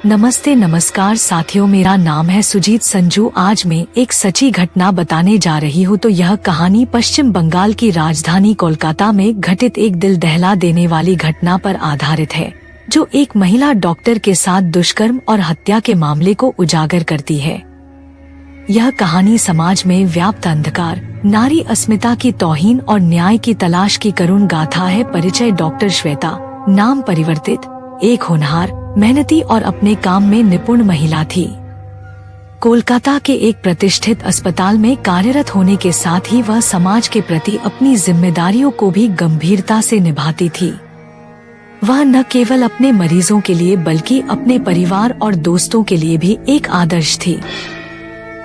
नमस्ते नमस्कार साथियों, मेरा नाम है सुजीत संजू। आज मैं एक सच्ची घटना बताने जा रही हूँ। तो यह कहानी पश्चिम बंगाल की राजधानी कोलकाता में घटित एक दिल दहला देने वाली घटना पर आधारित है, जो एक महिला डॉक्टर के साथ दुष्कर्म और हत्या के मामले को उजागर करती है। यह कहानी समाज में व्याप्त अंधकार, नारी अस्मिता की तौहीन और न्याय की तलाश की करुण गाथा है। परिचय: डॉक्टर श्वेता, नाम परिवर्तित, एक होनहार, मेहनती और अपने काम में निपुण महिला थी। कोलकाता के एक प्रतिष्ठित अस्पताल में कार्यरत होने के साथ ही वह समाज के प्रति अपनी जिम्मेदारियों को भी गंभीरता से निभाती थी। वह न केवल अपने मरीजों के लिए बल्कि अपने परिवार और दोस्तों के लिए भी एक आदर्श थी।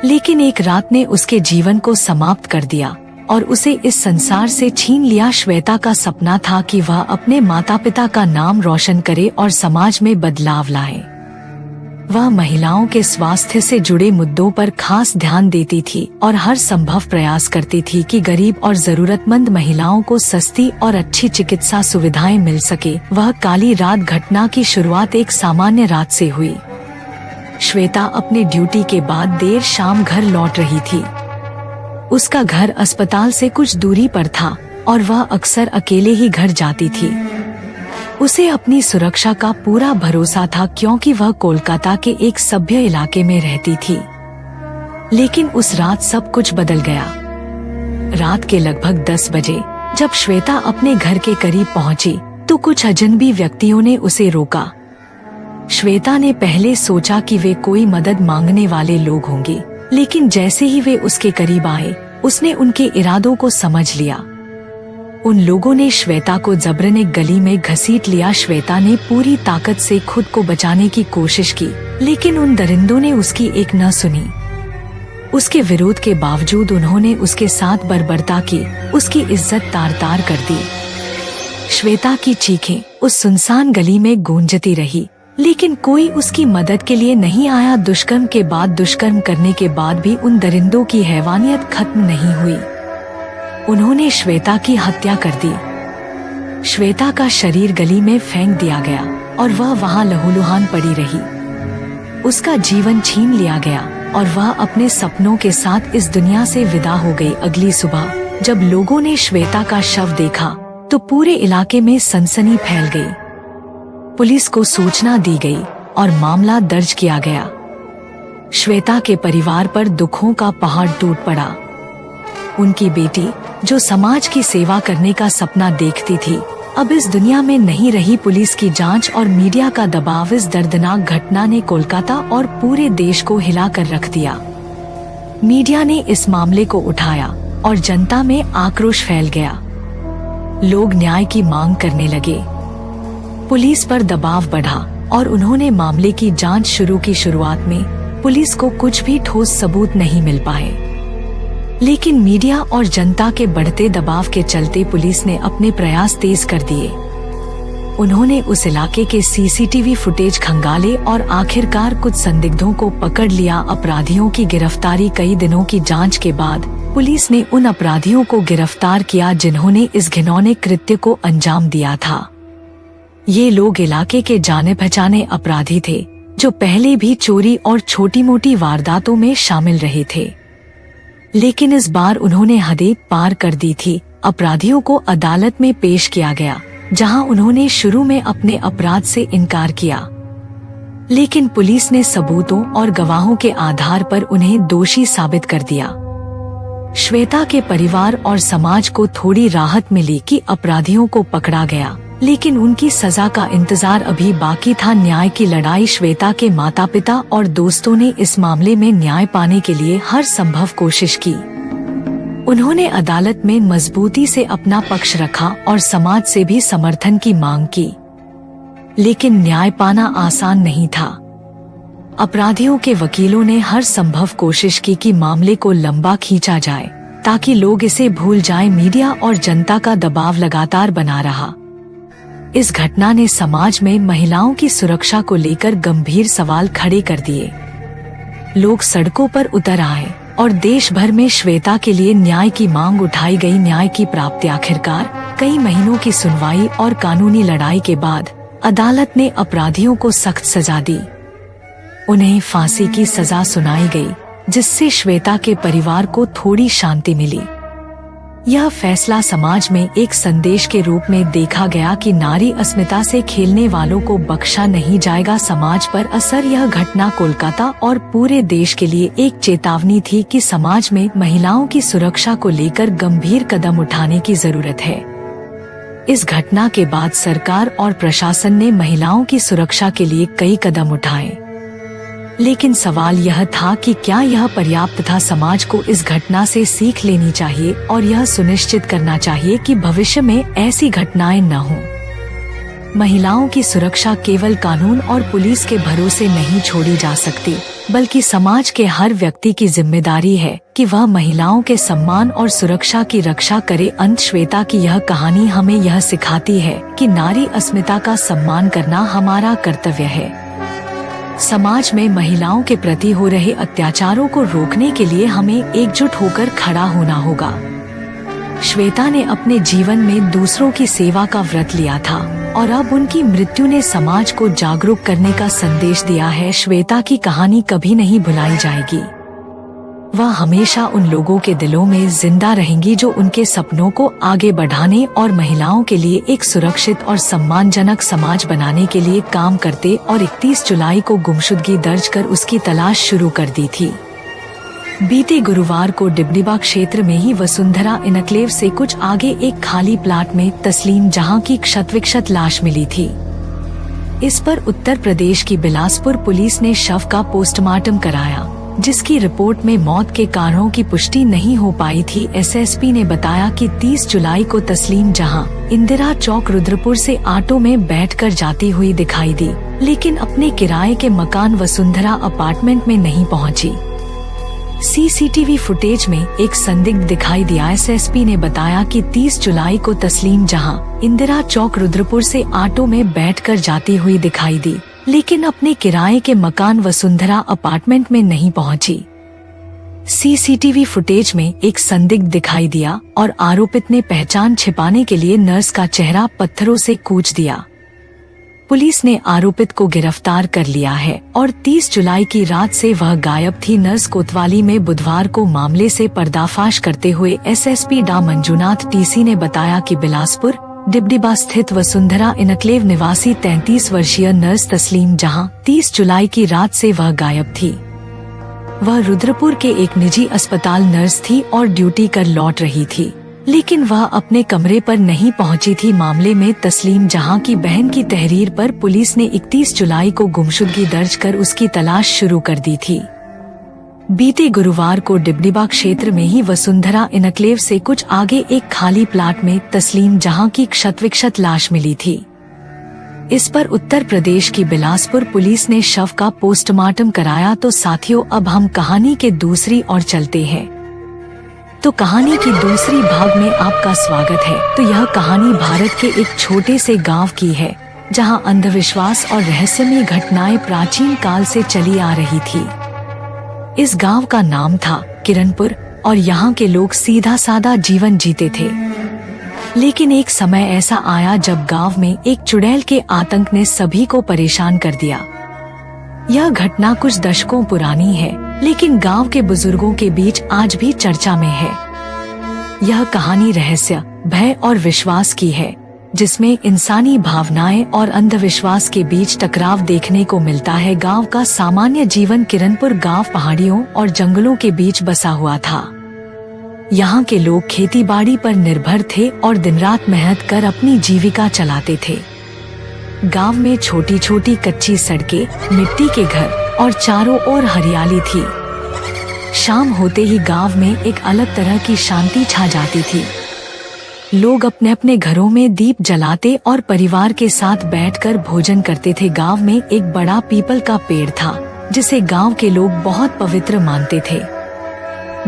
लेकिन एक रात ने उसके जीवन को समाप्त कर दिया और उसे इस संसार से छीन लिया। श्वेता का सपना था कि वह अपने माता पिता का नाम रोशन करे और समाज में बदलाव लाए। वह महिलाओं के स्वास्थ्य से जुड़े मुद्दों पर खास ध्यान देती थी और हर संभव प्रयास करती थी कि गरीब और जरूरतमंद महिलाओं को सस्ती और अच्छी चिकित्सा सुविधाएं मिल सके। वह काली रात घटना की शुरुआत एक सामान्य रात से हुई। श्वेता अपने ड्यूटी के बाद देर शाम घर लौट रही थी। उसका घर अस्पताल से कुछ दूरी पर था और वह अक्सर अकेले ही घर जाती थी। उसे अपनी सुरक्षा का पूरा भरोसा था क्योंकि वह कोलकाता के एक सभ्य इलाके में रहती थी। लेकिन उस रात सब कुछ बदल गया। रात के लगभग 10 बजे जब श्वेता अपने घर के करीब पहुंची तो कुछ अजनबी व्यक्तियों ने उसे रोका। श्वेता ने पहले सोचा कि वे कोई मदद मांगने वाले लोग होंगे, लेकिन जैसे ही वे उसके करीब आए, उसने उनके इरादों को समझ लिया। उन लोगों ने श्वेता को जबरन एक गली में घसीट लिया। श्वेता ने पूरी ताकत से खुद को बचाने की कोशिश की, लेकिन उन दरिंदों ने उसकी एक न सुनी। उसके विरोध के बावजूद उन्होंने उसके साथ बर्बरता की, उसकी इज्जत तार तार कर दी। श्वेता की चीखें उस सुनसान गली में गूंजती रही, लेकिन कोई उसकी मदद के लिए नहीं आया। दुष्कर्म के बाद दुष्कर्म करने के बाद भी उन दरिंदों की हैवानियत खत्म नहीं हुई। उन्होंने श्वेता की हत्या कर दी। श्वेता का शरीर गली में फेंक दिया गया और वह वहां लहूलुहान पड़ी रही। उसका जीवन छीन लिया गया और वह अपने सपनों के साथ इस दुनिया से विदा हो गई। अगली सुबह जब लोगों ने श्वेता का शव देखा तो पूरे इलाके में सनसनी फैल गई। पुलिस को सूचना दी गई और मामला दर्ज किया गया। श्वेता के परिवार पर दुखों का पहाड़ टूट पड़ा। उनकी बेटी, जो समाज की सेवा करने का सपना देखती थी, अब इस दुनिया में नहीं रही। पुलिस की जांच और मीडिया का दबाव, इस दर्दनाक घटना ने कोलकाता और पूरे देश को हिलाकर रख दिया। मीडिया ने इस मामले को उठाया और जनता में आक्रोश फैल गया। लोग न्याय की मांग करने लगे। पुलिस पर दबाव बढ़ा और उन्होंने मामले की जांच शुरू की। शुरुआत में पुलिस को कुछ भी ठोस सबूत नहीं मिल पाए, लेकिन मीडिया और जनता के बढ़ते दबाव के चलते पुलिस ने अपने प्रयास तेज कर दिए। उन्होंने उस इलाके के सीसीटीवी फुटेज खंगाले और आखिरकार कुछ संदिग्धों को पकड़ लिया। अपराधियों की गिरफ्तारी। कई दिनों की जांच के बाद पुलिस ने उन अपराधियों को गिरफ्तार किया जिन्होंने इस घिनौने कृत्य को अंजाम दिया था। ये लोग इलाके के जाने पहचाने अपराधी थे, जो पहले भी चोरी और छोटी मोटी वारदातों में शामिल रहे थे। लेकिन इस बार उन्होंने हदें पार कर दी थी। अपराधियों को अदालत में पेश किया गया, जहां उन्होंने शुरू में अपने अपराध से इनकार किया, लेकिन पुलिस ने सबूतों और गवाहों के आधार पर उन्हें दोषी साबित कर दिया। श्वेता के परिवार और समाज को थोड़ी राहत मिली कि अपराधियों को पकड़ा गया, लेकिन उनकी सजा का इंतजार अभी बाकी था। न्याय की लड़ाई। श्वेता के माता पिता और दोस्तों ने इस मामले में न्याय पाने के लिए हर संभव कोशिश की। उन्होंने अदालत में मजबूती से अपना पक्ष रखा और समाज से भी समर्थन की मांग की, लेकिन न्याय पाना आसान नहीं था। अपराधियों के वकीलों ने हर संभव कोशिश की कि मामले को लंबा खींचा जाए ताकि लोग इसे भूल जाएं। मीडिया और जनता का दबाव लगातार बना रहा। इस घटना ने समाज में महिलाओं की सुरक्षा को लेकर गंभीर सवाल खड़े कर दिए। लोग सड़कों पर उतर आए और देश भर में श्वेता के लिए न्याय की मांग उठाई गई। न्याय की प्राप्ति। आखिरकार कई महीनों की सुनवाई और कानूनी लड़ाई के बाद अदालत ने अपराधियों को सख्त सजा दी। उन्हें फांसी की सजा सुनाई गई, जिससे श्वेता के परिवार को थोड़ी शांति मिली। यह फैसला समाज में एक संदेश के रूप में देखा गया कि नारी अस्मिता से खेलने वालों को बख्शा नहीं जाएगा। समाज पर असर। यह घटना कोलकाता और पूरे देश के लिए एक चेतावनी थी कि समाज में महिलाओं की सुरक्षा को लेकर गंभीर कदम उठाने की जरूरत है। इस घटना के बाद सरकार और प्रशासन ने महिलाओं की सुरक्षा के लिए कई कदम उठाए, लेकिन सवाल यह था कि क्या यह पर्याप्त था। समाज को इस घटना से सीख लेनी चाहिए और यह सुनिश्चित करना चाहिए कि भविष्य में ऐसी घटनाएं न हों। महिलाओं की सुरक्षा केवल कानून और पुलिस के भरोसे नहीं छोड़ी जा सकती, बल्कि समाज के हर व्यक्ति की जिम्मेदारी है कि वह महिलाओं के सम्मान और सुरक्षा की रक्षा करे। अंत। श्वेता की यह कहानी हमें यह सिखाती है कि नारी अस्मिता का सम्मान करना हमारा कर्तव्य है। समाज में महिलाओं के प्रति हो रहे अत्याचारों को रोकने के लिए हमें एकजुट होकर खड़ा होना होगा। श्वेता ने अपने जीवन में दूसरों की सेवा का व्रत लिया था और अब उनकी मृत्यु ने समाज को जागरूक करने का संदेश दिया है। श्वेता की कहानी कभी नहीं भुलाई जाएगी। वह हमेशा उन लोगों के दिलों में जिंदा रहेंगी जो उनके सपनों को आगे बढ़ाने और महिलाओं के लिए एक सुरक्षित और सम्मानजनक समाज बनाने के लिए काम करते और 31 जुलाई को गुमशुदगी दर्ज कर उसकी तलाश शुरू कर दी थी। बीते गुरुवार को डिब्डीबा क्षेत्र में ही वसुंधरा इनक्लेव से कुछ आगे एक खाली प्लाट में तस्लीम जहां की क्षतविक्षत लाश मिली थी। इस पर उत्तर प्रदेश की बिलासपुर पुलिस ने शव का पोस्टमार्टम कराया, जिसकी रिपोर्ट में मौत के कारणों की पुष्टि नहीं हो पाई थी। एसएसपी ने बताया कि 30 जुलाई को तस्लीम जहां इंदिरा चौक रुद्रपुर से ऑटो में बैठकर जाती हुई दिखाई दी, लेकिन अपने किराए के मकान वसुंधरा अपार्टमेंट में नहीं पहुंची। सीसीटीवी फुटेज में एक संदिग्ध दिखाई दिया। एसएसपी ने बताया कि 30 जुलाई को तस्लीम जहां इंदिरा चौक रुद्रपुर से ऑटो में बैठकर जाती हुई दिखाई दी, लेकिन अपने किराए के मकान वसुंधरा अपार्टमेंट में नहीं पहुंची। सीसीटीवी फुटेज में एक संदिग्ध दिखाई दिया और आरोपित ने पहचान छिपाने के लिए नर्स का चेहरा पत्थरों से कूच दिया। पुलिस ने आरोपित को गिरफ्तार कर लिया है और 30 जुलाई की रात से वह गायब थी। नर्स कोतवाली में बुधवार को मामले से पर्दाफाश करते हुए एसएसपी डा मंजूनाथ टीसी ने बताया कि बिलासपुर डिब्डीबा स्थित वसुंधरा इनक्लेव निवासी 33 वर्षीय नर्स तस्लीम जहां 30 जुलाई की रात से वह गायब थी। वह रुद्रपुर के एक निजी अस्पताल नर्स थी और ड्यूटी कर लौट रही थी, लेकिन वह अपने कमरे पर नहीं पहुंची थी। मामले में तस्लीम जहां की बहन की तहरीर पर पुलिस ने 31 जुलाई को गुमशुदगी दर्ज कर उसकी तलाश शुरू कर दी थी। बीते गुरुवार को डिब्डीबा क्षेत्र में ही वसुंधरा इनक्लेव से कुछ आगे एक खाली प्लाट में तस्लीम जहां की क्षतविक्षत लाश मिली थी। इस पर उत्तर प्रदेश की बिलासपुर पुलिस ने शव का पोस्टमार्टम कराया। तो साथियों, अब हम कहानी के दूसरी ओर चलते हैं। तो कहानी की दूसरी भाग में आपका स्वागत है। तो यह कहानी भारत के एक छोटे से गांव की है, जहां अंधविश्वास और रहस्यमय घटनाएं प्राचीन काल से चली आ रही थी। इस गांव का नाम था किरणपुर और यहाँ के लोग सीधा सादा जीवन जीते थे। लेकिन एक समय ऐसा आया जब गांव में एक चुड़ैल के आतंक ने सभी को परेशान कर दिया। यह घटना कुछ दशकों पुरानी है, लेकिन गांव के बुजुर्गों के बीच आज भी चर्चा में है। यह कहानी रहस्य, भय और विश्वास की है, जिसमें इंसानी भावनाएं और अंधविश्वास के बीच टकराव देखने को मिलता है। गांव का सामान्य जीवन। किरणपुर गांव पहाड़ियों और जंगलों के बीच बसा हुआ था। यहाँ के लोग खेतीबाड़ी पर निर्भर थे और दिन रात मेहनत कर अपनी जीविका चलाते थे। गांव में छोटी छोटी कच्ची सड़कें, मिट्टी के घर और चारों ओर हरियाली थी। शाम होते ही गांव में एक अलग तरह की शांति छा जाती थी। लोग अपने अपने घरों में दीप जलाते और परिवार के साथ बैठकर भोजन करते थे। गांव में एक बड़ा पीपल का पेड़ था, जिसे गांव के लोग बहुत पवित्र मानते थे।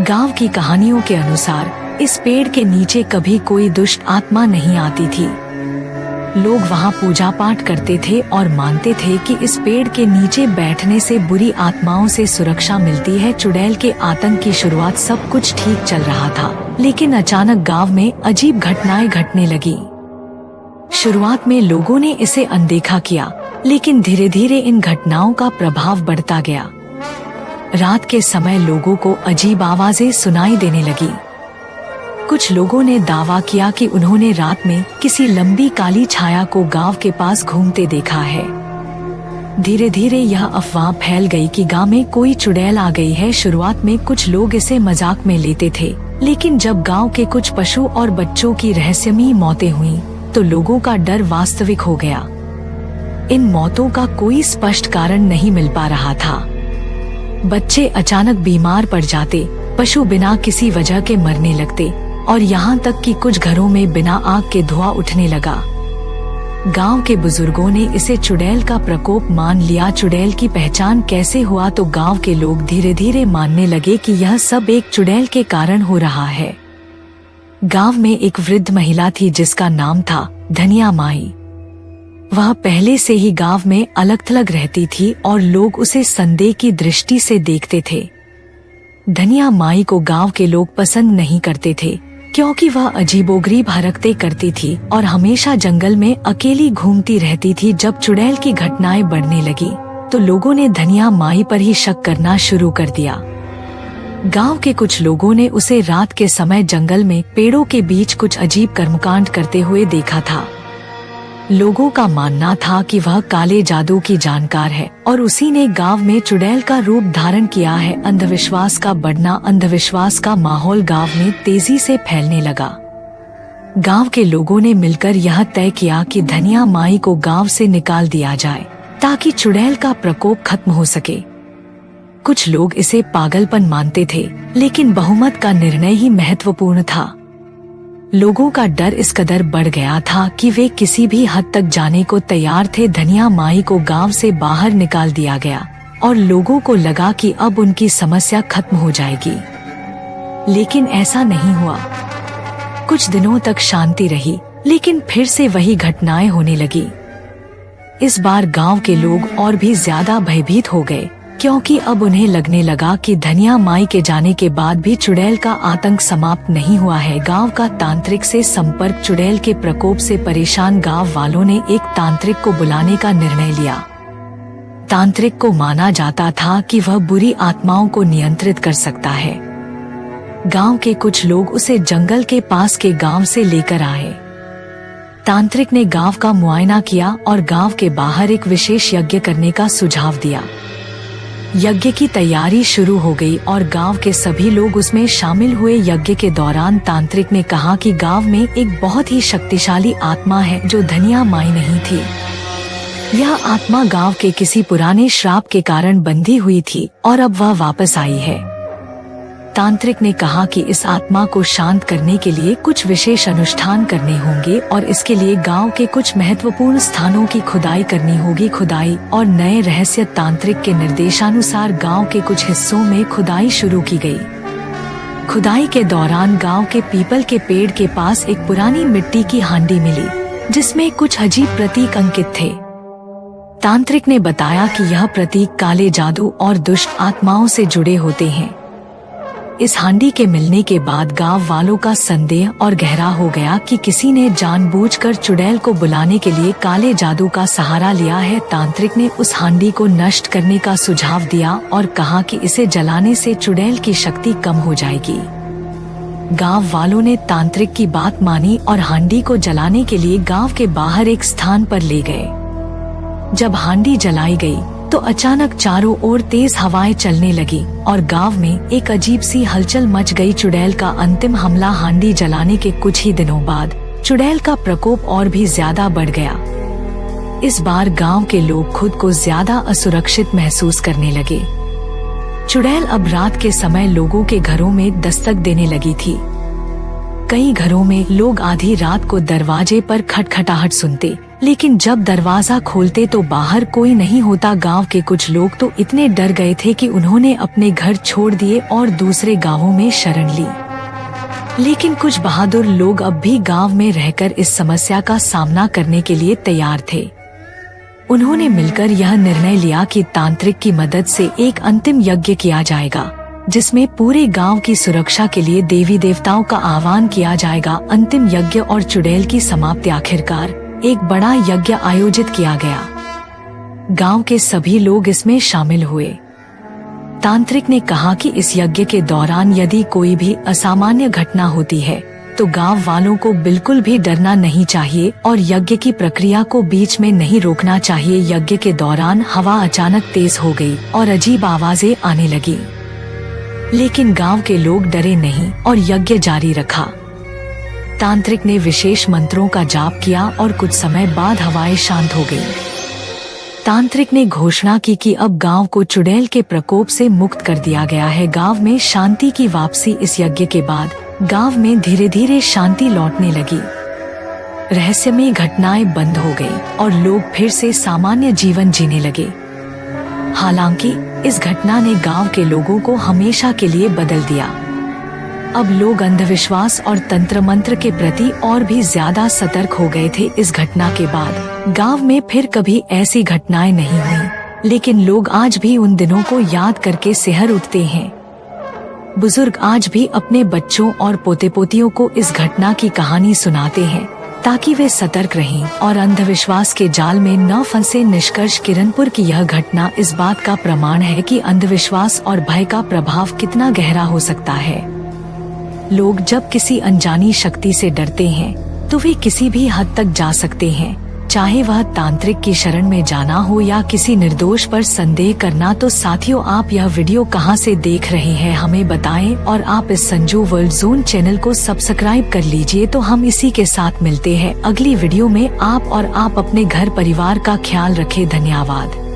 गांव की कहानियों के अनुसार इस पेड़ के नीचे कभी कोई दुष्ट आत्मा नहीं आती थी। लोग वहां पूजा पाठ करते थे और मानते थे कि इस पेड़ के नीचे बैठने से बुरी आत्माओं से सुरक्षा मिलती है। चुड़ैल के आतंक की शुरुआत सब कुछ ठीक चल रहा था, लेकिन अचानक गांव में अजीब घटनाएं घटने लगी। शुरुआत में लोगों ने इसे अनदेखा किया, लेकिन धीरे धीरे इन घटनाओं का प्रभाव बढ़ता गया। रात के समय लोगों को अजीब आवाजें सुनाई देने लगी। कुछ लोगों ने दावा किया कि उन्होंने रात में किसी लंबी काली छाया को गांव के पास घूमते देखा है। धीरे धीरे यह अफवाह फैल गई कि गांव में कोई चुड़ैल आ गई है। शुरुआत में कुछ लोग इसे मजाक में लेते थे, लेकिन जब गांव के कुछ पशु और बच्चों की रहस्यमयी मौतें हुईं, तो लोगों का डर वास्तविक हो गया। इन मौतों का कोई स्पष्ट कारण नहीं मिल पा रहा था। बच्चे अचानक बीमार पड़ जाते, पशु बिना किसी वजह के मरने लगते, और यहाँ तक कि कुछ घरों में बिना आग के धुआं उठने लगा। गांव के बुजुर्गों ने इसे चुड़ैल का प्रकोप मान लिया। चुड़ैल की पहचान कैसे हुआ? तो गांव के लोग धीरे धीरे मानने लगे कि यह सब एक चुड़ैल के कारण हो रहा है। गांव में एक वृद्ध महिला थी जिसका नाम था धनिया माई। वह पहले से ही गांव में अलग थलग रहती थी और लोग उसे संदेह की दृष्टि से देखते थे। धनिया माई को गांव के लोग पसंद नहीं करते थे, क्योंकि वह अजीबोगरीब हरकतें करती थी और हमेशा जंगल में अकेली घूमती रहती थी। जब चुड़ैल की घटनाएं बढ़ने लगी, तो लोगों ने धनिया माई पर ही शक करना शुरू कर दिया। गांव के कुछ लोगों ने उसे रात के समय जंगल में पेड़ों के बीच कुछ अजीब कर्मकांड करते हुए देखा था। लोगों का मानना था कि वह काले जादू की जानकार है और उसी ने गांव में चुड़ैल का रूप धारण किया है। अंधविश्वास का बढ़ना। अंधविश्वास का माहौल गांव में तेजी से फैलने लगा। गांव के लोगों ने मिलकर यह तय किया कि धनिया माई को गांव से निकाल दिया जाए, ताकि चुड़ैल का प्रकोप खत्म हो सके। कुछ लोग इसे पागलपन मानते थे, लेकिन बहुमत का निर्णय ही महत्वपूर्ण था। लोगों का डर इस कदर बढ़ गया था कि वे किसी भी हद तक जाने को तैयार थे। धनिया माई को गांव से बाहर निकाल दिया गया और लोगों को लगा कि अब उनकी समस्या खत्म हो जाएगी, लेकिन ऐसा नहीं हुआ। कुछ दिनों तक शांति रही, लेकिन फिर से वही घटनाएं होने लगी। इस बार गांव के लोग और भी ज्यादा भयभीत हो गए, क्योंकि अब उन्हें लगने लगा कि धनिया माई के जाने के बाद भी चुड़ैल का आतंक समाप्त नहीं हुआ है। गांव का तांत्रिक से संपर्क। चुड़ैल के प्रकोप से परेशान गांव वालों ने एक तांत्रिक को बुलाने का निर्णय लिया। तांत्रिक को माना जाता था कि वह बुरी आत्माओं को नियंत्रित कर सकता है। गांव के कुछ लोग उसे जंगल के पास के गांव से लेकर आए। तांत्रिक ने गांव का मुआयना किया और गांव के बाहर एक विशेष यज्ञ करने का सुझाव दिया। यज्ञ की तैयारी शुरू हो गई और गांव के सभी लोग उसमें शामिल हुए। यज्ञ के दौरान तांत्रिक ने कहा कि गांव में एक बहुत ही शक्तिशाली आत्मा है जो धनिया माई नहीं थी। यह आत्मा गांव के किसी पुराने श्राप के कारण बंधी हुई थी और अब वह वापस आई है। तांत्रिक ने कहा कि इस आत्मा को शांत करने के लिए कुछ विशेष अनुष्ठान करने होंगे और इसके लिए गांव के कुछ महत्वपूर्ण स्थानों की खुदाई करनी होगी। खुदाई और नए रहस्य। तांत्रिक के निर्देशानुसार गांव के कुछ हिस्सों में खुदाई शुरू की गई। खुदाई के दौरान गांव के पीपल के पेड़ के पास एक पुरानी मिट्टी की हांडी मिली, जिसमें कुछ अजीब प्रतीक अंकित थे। तांत्रिक ने बताया कि यह प्रतीक काले जादू और दुष्ट आत्माओं से जुड़े होते हैं। इस हांडी के मिलने के बाद गांव वालों का संदेह और गहरा हो गया कि किसी ने जानबूझकर चुड़ैल को बुलाने के लिए काले जादू का सहारा लिया है। तांत्रिक ने उस हांडी को नष्ट करने का सुझाव दिया और कहा कि इसे जलाने से चुड़ैल की शक्ति कम हो जाएगी। गांव वालों ने तांत्रिक की बात मानी और हांडी को जलाने के लिए गांव के बाहर एक स्थान पर ले गए। जब हांडी जलाई गई, तो अचानक चारों ओर तेज हवाएं चलने लगी और गांव में एक अजीब सी हलचल मच गई। चुड़ैल का अंतिम हमला। हांडी जलाने के कुछ ही दिनों बाद चुड़ैल का प्रकोप और भी ज्यादा बढ़ गया। इस बार गांव के लोग खुद को ज्यादा असुरक्षित महसूस करने लगे। चुड़ैल अब रात के समय लोगों के घरों में दस्तक देने लगी थी। कई घरों में लोग आधी रात को दरवाजे पर खटखटाहट सुनते, लेकिन जब दरवाजा खोलते तो बाहर कोई नहीं होता। गांव के कुछ लोग तो इतने डर गए थे कि उन्होंने अपने घर छोड़ दिए और दूसरे गांवों में शरण ली। लेकिन कुछ बहादुर लोग अब भी गांव में रहकर इस समस्या का सामना करने के लिए तैयार थे। उन्होंने मिलकर यह निर्णय लिया कि तांत्रिक की मदद से एक अंतिम यज्ञ किया जाएगा, जिसमें पूरे गांव की सुरक्षा के लिए देवी देवताओं का आह्वान किया जाएगा। अंतिम यज्ञ और चुड़ैल की समाप्ति। आखिरकार एक बड़ा यज्ञ आयोजित किया गया। गांव के सभी लोग इसमें शामिल हुए। तांत्रिक ने कहा कि इस यज्ञ के दौरान यदि कोई भी असामान्य घटना होती है तो गांव वालों को बिल्कुल भी डरना नहीं चाहिए और यज्ञ की प्रक्रिया को बीच में नहीं रोकना चाहिए। यज्ञ के दौरान हवा अचानक तेज हो गई और अजीब आवाजें आने लगी, लेकिन गांव के लोग डरे नहीं और यज्ञ जारी रखा। तांत्रिक ने विशेष मंत्रों का जाप किया और कुछ समय बाद हवाएं शांत हो गई। तांत्रिक ने घोषणा की कि अब गांव को चुड़ैल के प्रकोप से मुक्त कर दिया गया है। गांव में शांति की वापसी। इस यज्ञ के बाद गांव में धीरे धीरे शांति लौटने लगी। रहस्यमय घटनाएं बंद हो गई और लोग फिर से सामान्य जीवन जीने लगे। हालांकि इस घटना ने गांव के लोगों को हमेशा के लिए बदल दिया। अब लोग अंधविश्वास और तंत्र मंत्र के प्रति और भी ज्यादा सतर्क हो गए थे। इस घटना के बाद गांव में फिर कभी ऐसी घटनाएं नहीं हुई, लेकिन लोग आज भी उन दिनों को याद करके सिहर उठते हैं। बुजुर्ग आज भी अपने बच्चों और पोते पोतियों को इस घटना की कहानी सुनाते हैं ताकि वे सतर्क रहें और अंधविश्वास के जाल में न फंसे। निष्कर्ष, किरणपुर की यह घटना इस बात का प्रमाण है कि अंधविश्वास और भय का प्रभाव कितना गहरा हो सकता है। लोग जब किसी अनजानी शक्ति से डरते हैं तो वे किसी भी हद तक जा सकते हैं, चाहे वह तांत्रिक की शरण में जाना हो या किसी निर्दोष पर संदेह करना। तो साथियों, आप यह वीडियो कहां से देख रहे हैं हमें बताएं और आप इस संजू वर्ल्ड जोन चैनल को सब्सक्राइब कर लीजिए। तो हम इसी के साथ मिलते हैं अगली वीडियो में। आप अपने घर परिवार का ख्याल रखें। धन्यवाद।